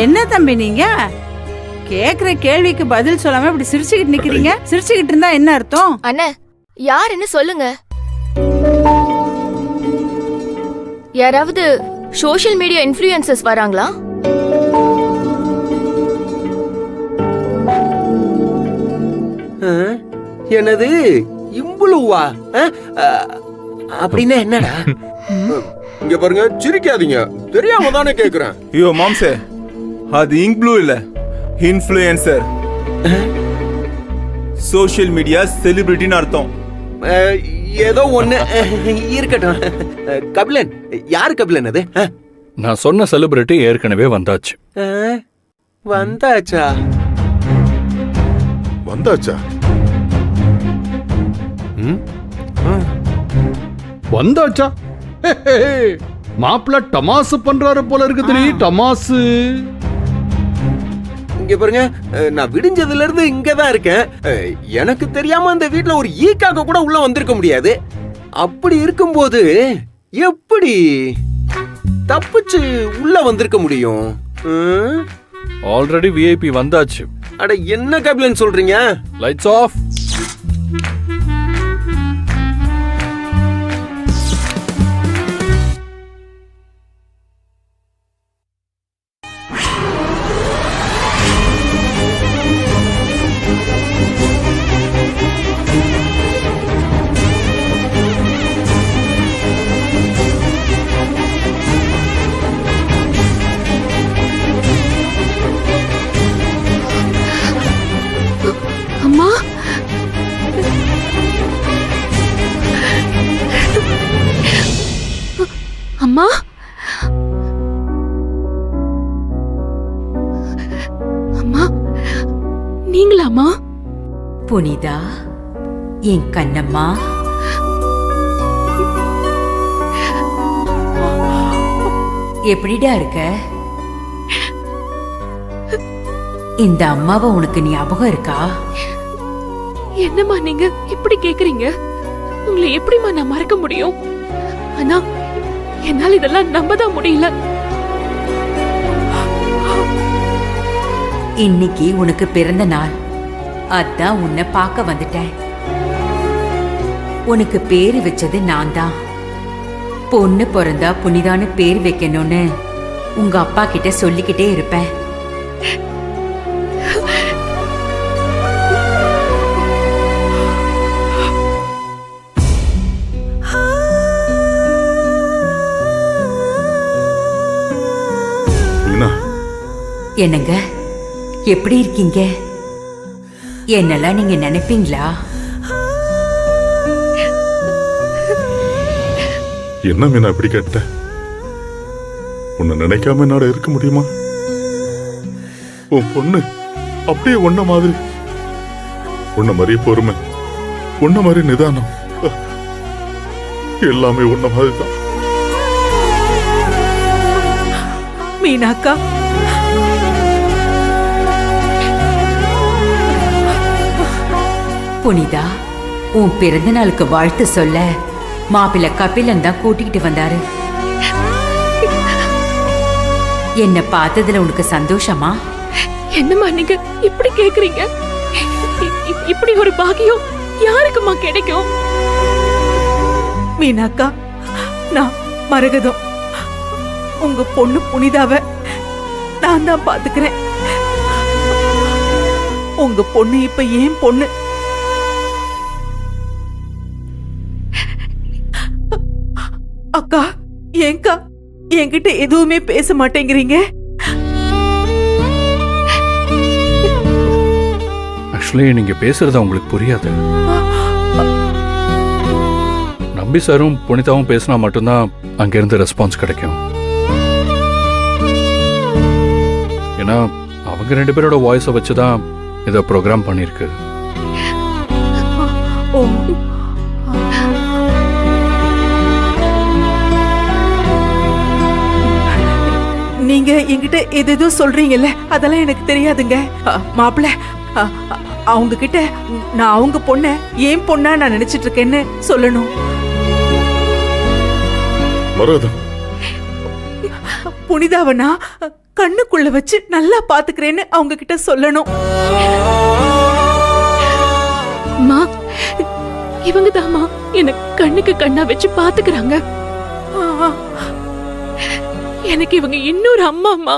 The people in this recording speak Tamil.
என்ன தம்பி நீங்க கேக்குற கேள்விக்கு பதில் சொல்லாம இப்படி சிரிச்சுக்கிட்டு நிக்கிறீங்க? சிரிச்சுக்கிட்டு இருந்தா என்ன அர்த்தம்? அண்ணே, யாருன்னு சொல்லுங்க. யாராவது சோஷியல் மீடியா இன்ஃப்ளூயன்சர்ஸ் வராங்களா? என்னது இம்புலுவா? அப்படின்னா என்னடா? இங்க பாருங்க, சிரிக்காதீங்க, தெரியாம தானே கேக்குறேன். ஐயோ மாம்சே, அது இங்க்ளூ இல்ல, இன்ஃப்ளூயன்சர். சோஷியல் மீடியா செலிபிரிட்டின்னு அர்த்தம். ஏதோ ஒண்ணு இருக்கட்டும். கபிலன், யாரு கபிலன் அது? நான் சொன்ன செலிபிரிட்டி ஏற்கனவே வந்தாச்சு. வந்தாச்சா? வந்தாச்சா? வந்தாச்சா? மாப்பிள்ள டமாசு பண்றாரு போல இருக்குது. டமாசு. இங்க பாருங்க, நான் விடிஞ்சதுல இருந்து இங்கதான் இருக்கேன். எனக்கு தெரியாம அந்த வீட்டுல ஒரு ஈக்காக கூட உள்ள வந்திருக்க முடியாது. அப்படி இருக்கும்போது எப்படி தப்பிச்சு உள்ள வந்திருக்க முடியும்? ஆல்ரெடி விஐபி வந்தாச்சு. அட என்ன கபிலன் சொல்றீங்க? Lights off. அம்மா, அம்மா, அம்மா, நீங்களாம்மா? புனிதா, என் கண்ணம்மா, எப்படிடா இருக்க? இந்த அம்மாவை உனக்கு ஞாபகம் இருக்கா? என்னம்மா நீங்க இப்படி கேக்குறீங்க? உங்களை எப்படிமா நான் மறக்க முடியும்? ஆனா என்னால இதெல்லாம் நம்பதான் முடியல. இன்னைக்கு உனக்கு பிறந்த நாள், அதான் உன்னை பார்க்க வந்துட்டேன். உனக்கு பேரு வச்சது நான் தான். பொண்ணு பிறந்தா புனிதான்னு பேர் வைக்கணும்னு உங்க அப்பா கிட்ட சொல்லிக்கிட்டே இருப்பேன். என்னங்க, எப்படி இருக்கீங்க? என்னெல்லாம் நீங்க நினைப்பீங்களா? என்ன மீனா இப்படி கேட்ட? உன்னை நினைக்காம என்னால இருக்க முடியுமா? உன் பொண்ணு அப்படியே உன்ன மாதிரி, உன்ன மாதிரி பொறுமை, உன்ன மாதிரி நிதானம், எல்லாமே உன்ன மாதிரி தான். மீனாக்கா, புனிதா, உன் பிறந்த நாளுக்கு வாழ்த்து சொல்ல மாப்பிள்ளை கபிலன் தான் கூட்டிக்கிட்டு வந்தாரு. என்ன பார்த்ததுல உனக்கு சந்தோஷமா? என்னம்மா நீங்க இப்படி கேக்குறீங்க? இப்படி ஒரு பாக்கியம் யாருக்குமா கிடைக்கும்? மீனாக்கா, நான் மரகதம், உங்க பொண்ணு புனிதாவை நான் தான் பாத்துக்கிறேன். உங்க பொண்ணு இப்ப ஏன் பொண்ணு. அக்கா, ஏங்கா என்கிட்ட எதுவுமே பேச மாட்டேங்கிறீங்க? ஆக்சுவலி நீங்க பேசுறது அவங்களுக்கு புரியாது. நம்பி சாரும் புனிதாவும் பேசினா மட்டும்தான் அங்கிருந்து ரெஸ்பான்ஸ் கிடைக்கும். ஏன்னா அவங்க ரெண்டு பேரோட வாய்ஸை வச்சுதான் இதை ப்ரோக்ராம் பண்ணிருக்கு. நீங்க என்கிட்ட எதோ சொல்றீங்கல்ல, அதெல்லாம் எனக்கு தெரியாதுங்க. மாப்பிள்ள, அவங்க கிட்ட நான் அவங்க பொண்ண ஏன் பொண்ணா நான் நினைச்சிட்டு இருக்கேன்னு சொல்லணும். மரகதம், புனிதாவை நான் கண்ணுக்குள்ள வச்சு நல்லா பாத்துக்கிறேன்னு அவங்க கிட்ட சொல்லணும். மா, இவங்க தாமா எனக்கு கண்ணுக்கு கண்ணா வச்சு பாத்துக்கிறாங்க. ஆ, எனக்கு இவங்க இன்னொரு அம்மா.